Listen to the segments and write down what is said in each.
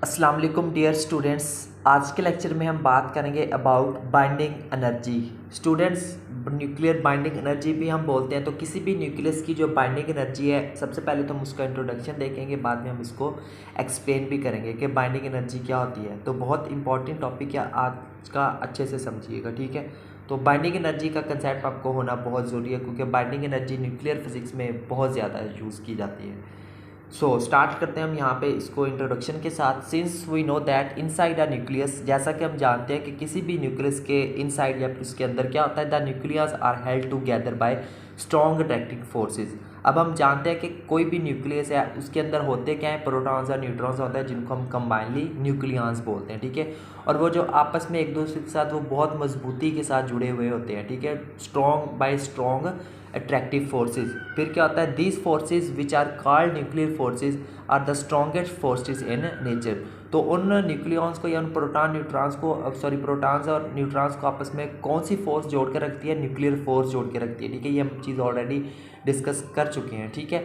अस्सलाम वालेकुम dear students. आज के लेक्चर में हम बात करेंगे about binding energy. Students, nuclear binding energy भी हम बोलते हैं। तो किसी भी न्यूक्लियस की जो बाइंडिंग एनर्जी है, सबसे पहले तो हम उसका इंट्रोडक्शन देखेंगे, बाद में हम इसको एक्सप्लेन भी करेंगे कि बाइंडिंग एनर्जी क्या होती है। तो बहुत इंपॉर्टेंट टॉपिक है आज का, अच्छे से समझिएगा, ठीक है। तो बाइंडिंग एनर्जी का कंसेप्ट आपको होना बहुत ज़रूरी है, क्योंकि बाइंडिंग एनर्जी न्यूक्लियर फिजिक्स में बहुत ज़्यादा यूज़ की जाती है। स्टार्ट करते हैं हम यहाँ पे इसको इंट्रोडक्शन के साथ। Since we know that inside a nucleus, जैसा कि हम जानते हैं कि किसी भी न्यूक्लियस के इनसाइड या फिर उसके अंदर क्या होता है, the nucleus are held together by strong attracting forces. अब हम जानते हैं कि कोई भी न्यूक्लियस है, उसके अंदर होते क्या है, प्रोटॉन्स और न्यूट्रॉन्स होते हैं, जिनको हम कंबाइनली न्यूक्लियंस बोलते हैं, ठीक है। और वो जो आपस में एक दूसरे के साथ वो बहुत मजबूती के साथ जुड़े हुए होते हैं, ठीक है, strong by strong attractive forces. फिर क्या होता है, these forces which are called nuclear forces are the strongest forces in nature. तो उन न्यूक्लियॉन्स को या उन प्रोटॉन न्यूट्रॉन्स को, प्रोटॉन्स और न्यूट्रॉन्स को आपस में कौन सी फोर्स जोड़ के रखती है, न्यूक्लियर फोर्स जोड़ के रखती है, ठीक है। ये हम चीज़ ऑलरेडी डिस्कस कर चुके हैं, ठीक है।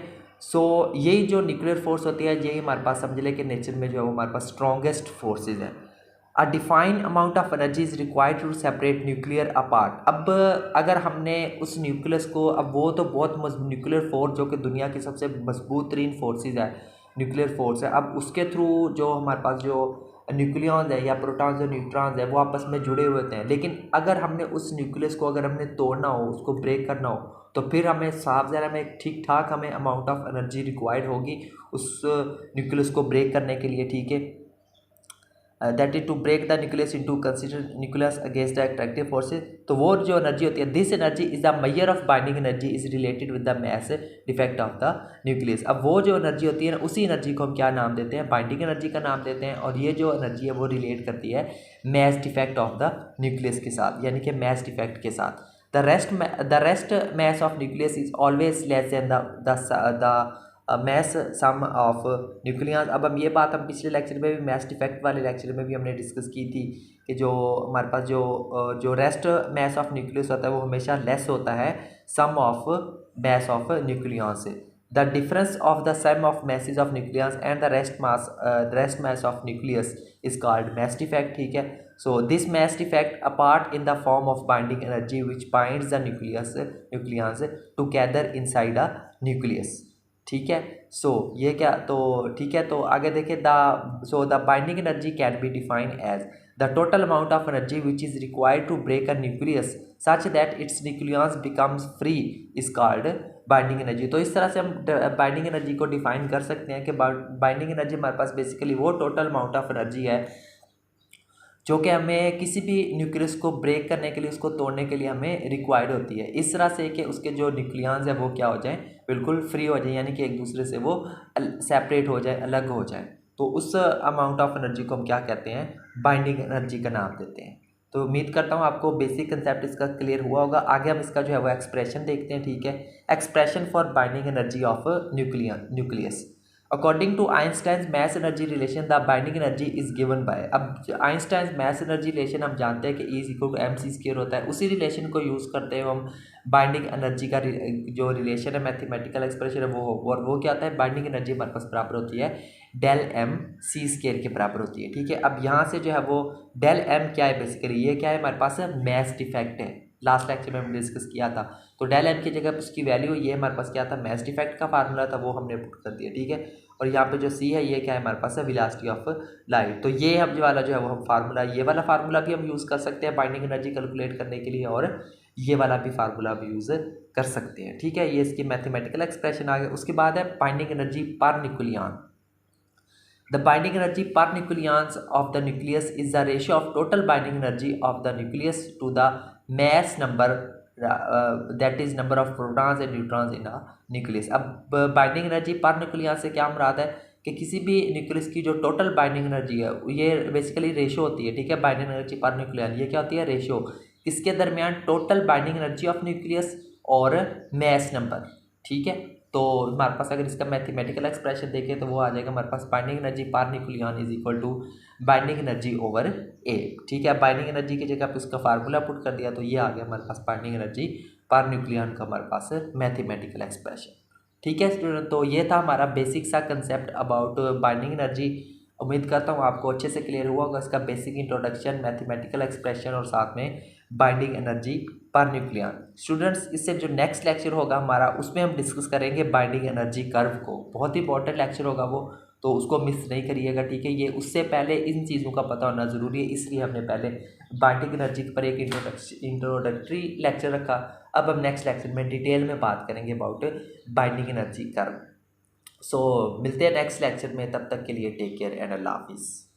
यही जो न्यूक्लियर फोर्स होती है, यही हमारे पास समझ ले कि नेचर में जो है वो हमारे पास स्ट्रॉन्गेस्ट फोर्सेज है। A defined amount of energy is required to separate nuclear apart. अब अगर हमने उस न्यूक्लियस को, अब वो तो बहुत न्यूक्लियर फोर्स जो कि दुनिया की सबसे मजबूत तरीन फोर्सेज है, न्यूक्लियर फोर्स है, अब उसके थ्रू जो हमारे पास जो न्यूक्लियॉन्स है या प्रोटॉन्स और न्यूट्रॉन्स है वो आपस में जुड़े हुए होते हैं। लेकिन अगर हमने उस न्यूक्लियस को अगर हमने तोड़ना हो, उसको ब्रेक करना हो, तो फिर हमें साफ ज़रा में ठीक ठाक हमें अमाउंट ऑफ एनर्जी रिक्वायर्ड होगी उस न्यूक्लियस को ब्रेक करने के लिए, ठीक है। That is to break the nucleus into consider nucleus against the attractive forces. तो वो जो एनर्जी होती है, this energy is the measure of binding energy is related with the mass defect of the nucleus. अब वो जो energy होती है ना, उसी एनर्जी को हम क्या नाम देते हैं, बाइंडिंग एनर्जी का नाम देते हैं। और ये जो एनर्जी है वो रिलेट करती है mass defect of the nucleus के साथ, यानी कि मैस डिफेक्ट के साथ। The rest mass of nucleus is always less than the mass sum of nucleus. अब हम पिछले लेक्चर में भी मैस डिफेक्ट वाले लेक्चर में भी हमने डिस्कस की थी कि जो हमारे पास जो रेस्ट मैस ऑफ न्यूक्लियस होता है वो हमेशा लेस होता है sum of mass of nucleus से। The difference of the sum of masses of nucleus and the rest mass of nucleus is called mass defect, ठीक है। So this mass defect apart in the form of binding energy which binds the nucleus together inside a nucleus, ठीक है। ये क्या, तो ठीक है, तो आगे देखिए, the binding energy can be defined as the total amount of energy which is required to break a nucleus such that its nucleus becomes free is called binding energy. तो इस तरह से हम बाइंडिंग एनर्जी को define कर सकते हैं कि बाइंडिंग एनर्जी हमारे पास बेसिकली वो टोटल अमाउंट ऑफ एनर्जी है जो कि हमें किसी भी न्यूक्लियस को ब्रेक करने के लिए, उसको तोड़ने के लिए हमें रिक्वायर्ड होती है, इस तरह से कि उसके जो न्यूक्लियंस है वो क्या हो जाए, बिल्कुल फ्री हो जाए, यानी कि एक दूसरे से वो सेपरेट हो जाए, अलग हो जाए। तो उस अमाउंट ऑफ एनर्जी को हम क्या कहते हैं, बाइंडिंग एनर्जी का नाम देते हैं। तो उम्मीद करता हूँ आपको बेसिक कंसेप्ट इसका क्लियर हुआ होगा। आगे हम इसका जो है वो एक्सप्रेशन देखते हैं, ठीक है। Expression for binding energy of nucleus. According to Einstein mass energy relation the binding energy is given by. अब आइंस्टाइन मैस एनर्जी रिलेशन हम जानते हैं कि E is equal to M C square होता है। उसी रिलेशन को यूज़ करते हुए हम बाइंडिंग एनर्जी का जो रिलेशन है, मैथमेटिकल एक्सप्रेशन है वो क्या होता है, बाइंडिंग एनर्जी हमारे पास बराबर होती है डेल एम सी स्क्वायर के बराबर होती है, ठीक है। अब यहाँ से जो है वो डेल एम क्या है, बेसिकली ये क्या है, हमारे पास मैस डिफेक्ट है, लास्ट लेक्चर में हमने डिस्कस किया था। तो डेल एम की जगह उसकी वैल्यू, ये हमारे पास क्या था, मैस डिफेक्ट का फार्मूला था, वो हमने पुट कर दिया, ठीक है। और यहाँ पे जो सी है ये क्या है, हमारे पास है वेलोसिटी ऑफ लाइट। तो ये हम जो वाला जो है वो हम फार्मूला, ये वाला फार्मूला भी हम यूज़ कर सकते हैं बाइंडिंग एनर्जी कैलकुलेट करने के लिए, और ये वाला भी फार्मूला भी यूज़ कर सकते हैं, ठीक है। ये इसकी मैथमेटिकल एक्सप्रेशन आ गया। उसके बाद है बाइंडिंग एनर्जी पर nucleon. The binding energy per nucleons of the nucleus is the ratio of total binding energy of the nucleus to the mass number, that is number of protons and neutrons in a nucleus। अब binding energy पर nucleon से क्या मुराद है कि किसी भी nucleus की जो टोटल बाइंडिंग एनर्जी है, ये बेसिकली रेशो होती है, ठीक है। बाइंडिंग एनर्जी पर न्यूक्लियन ये क्या होती है, रेशो, किसके दरमियान, total binding energy of nucleus और मैस नंबर, ठीक है। तो हमारे पास अगर इसका मैथमेटिकल एक्सप्रेशन देखें तो वो आ जाएगा हमारे पास बाइंडिंग एनर्जी पर nucleon is equal to binding energy over A, ठीक है। बाइंडिंग एनर्जी की जगह पे उसका फार्मूला पुट कर दिया, तो ये आ गया हमारे पास बाइंडिंग एनर्जी पर न्यूक्लियन का हमारे पास मैथमेटिकल एक्सप्रेशन, ठीक है स्टूडेंट। तो ये था हमारा बेसिक सा कंसेप्ट अबाउट बाइंडिंग एनर्जी। उम्मीद करता हूँ आपको अच्छे से क्लियर हुआ होगा इसका बेसिक इंट्रोडक्शन, मैथमेटिकल एक्सप्रेशन और साथ में बाइंडिंग एनर्जी पर न्यूक्लियन। स्टूडेंट्स, इससे जो नेक्स्ट लेक्चर होगा हमारा उसमें हम डिस्कस करेंगे बाइंडिंग एनर्जी कर्व को। बहुत ही इंपॉर्टेंट लेक्चर होगा वो, तो उसको मिस नहीं करिएगा, ठीक है। ये उससे पहले इन चीज़ों का पता होना ज़रूरी है, इसलिए हमने पहले बाइंडिंग एनर्जी पर एक इंट्रोडक्टरी लेक्चर रखा। अब हम नेक्स्ट लेक्चर में डिटेल में बात करेंगे अबाउट बाइंडिंग एनर्जी कर्व। सो मिलते हैं नेक्स्ट लेक्चर में, तब तक के लिए टेक केयर एंड अल्लाह हाफिज़।